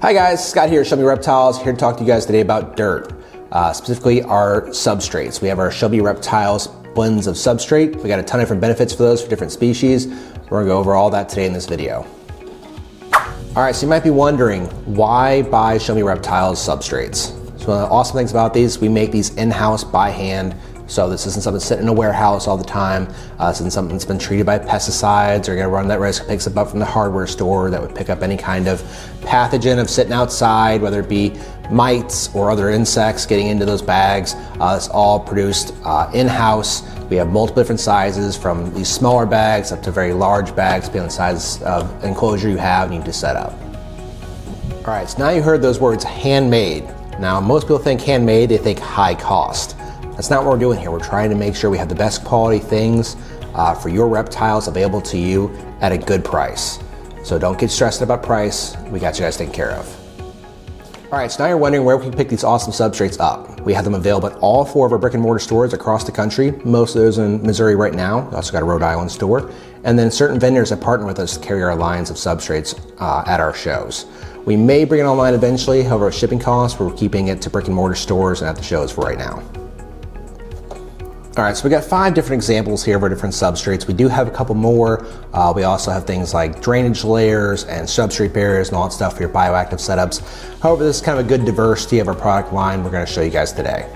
Hi guys, Scott here, Show Me Reptiles, here to talk to you guys today about dirt, specifically our substrates. We have our Show Me Reptiles blends of substrate. We got a ton of different benefits for those for different species. We're gonna go over all that today in this video. All right, so you might be wondering, why buy Show Me Reptiles substrates? So one of the awesome things about these, we make these in-house by hand. So this isn't something sitting in a warehouse all the time. This isn't something that's been treated by pesticides or gonna run that risk. It picks it up from the hardware store that would pick up any kind of pathogen of sitting outside, whether it be mites or other insects getting into those bags. It's all produced in-house. We have multiple different sizes, from these smaller bags up to very large bags, depending on the size of enclosure you have and you need to set up. All right, so now you heard those words, handmade. Now, most people think handmade, they think high cost. That's not what we're doing here. We're trying to make sure we have the best quality things for your reptiles available to you at a good price. So don't get stressed about price. We got you guys taken care of. All right, so now you're wondering where we can pick these awesome substrates up. We have them available at all 4 of our brick and mortar stores across the country. Most of those in Missouri right now. We also got a Rhode Island store. And then certain vendors that partner with us to carry our lines of substrates at our shows. We may bring it online eventually, however, at shipping costs, we're keeping it to brick and mortar stores and at the shows for right now. All right, so we got 5 different examples here of our different substrates. We do have a couple more. We also have things like drainage layers and substrate barriers and all that stuff for your bioactive setups. However, this is kind of a good diversity of our product line we're gonna show you guys today.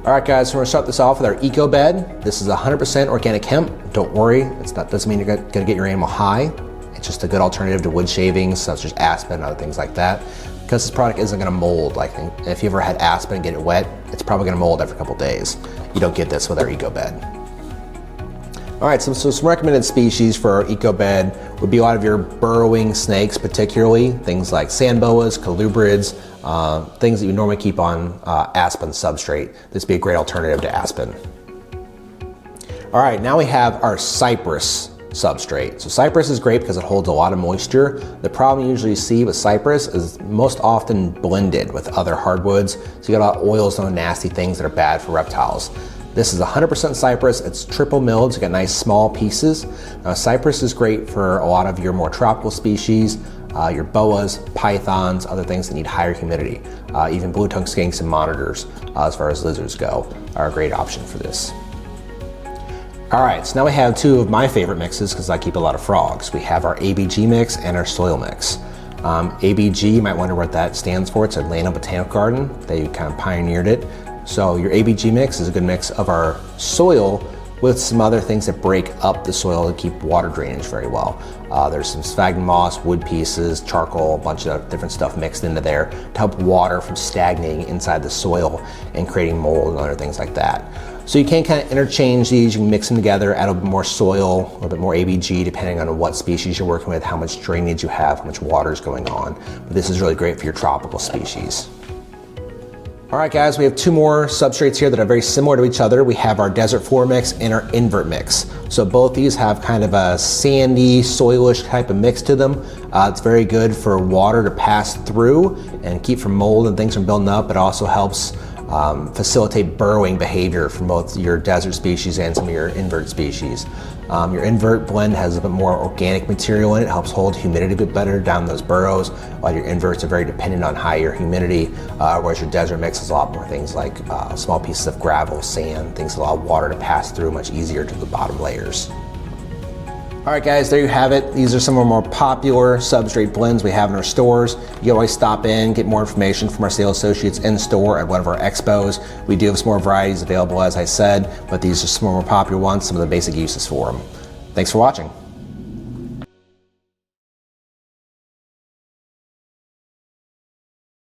All right, guys, so we're gonna start this off with our eco bed. This is 100% organic hemp. Don't worry, doesn't mean you're gonna get your animal high. It's just a good alternative to wood shavings, such as aspen and other things like that. Because this product isn't gonna mold. Like, if you ever had aspen and get it wet, it's probably gonna mold after a couple days. You don't get this with our eco bed. All right, so some recommended species for our eco bed would be a lot of your burrowing snakes, particularly things like sand boas, colubrids, things that you normally keep on aspen substrate. This would be a great alternative to aspen. All right, now we have our cypress substrate. So cypress is great because it holds a lot of moisture. The problem you usually see with cypress is most often blended with other hardwoods. So you got a lot of oils and nasty things that are bad for reptiles. This is 100% cypress. It's triple milled, so you got nice small pieces. Now cypress is great for a lot of your more tropical species, your boas, pythons, other things that need higher humidity. Even blue-tongued skinks and monitors, as far as lizards go, are a great option for this. All right, so now we have 2 of my favorite mixes because I keep a lot of frogs. We have our ABG mix and our soil mix. ABG, you might wonder what that stands for. It's Atlanta Botanical Garden. They kind of pioneered it. So your ABG mix is a good mix of our soil with some other things that break up the soil to keep water drainage very well. There's some sphagnum moss, wood pieces, charcoal, a bunch of different stuff mixed into there to help water from stagnating inside the soil and creating mold and other things like that. So you can kind of interchange these, you can mix them together, add a bit more soil, a little bit more ABG, depending on what species you're working with, how much drainage you have, how much water is going on. But this is really great for your tropical species. All right, guys, we have 2 more substrates here that are very similar to each other. We have our desert floor mix and our invert mix. So both these have kind of a sandy, soilish type of mix to them. It's very good for water to pass through and keep from mold and things from building up. It also helps facilitate burrowing behavior from both your desert species and some of your invert species. Your invert blend has a bit more organic material in it, helps hold humidity a bit better down those burrows, while your inverts are very dependent on higher humidity, whereas your desert mix has a lot more things like small pieces of gravel, sand, things that allow water to pass through much easier to the bottom layers. All right, guys, there you have it. These are some of our more popular substrate blends we have in our stores. You can always stop in, get more information from our sales associates in store at one of our expos. We do have some more varieties available, as I said, but these are some more popular ones, some of the basic uses for them. Thanks for watching.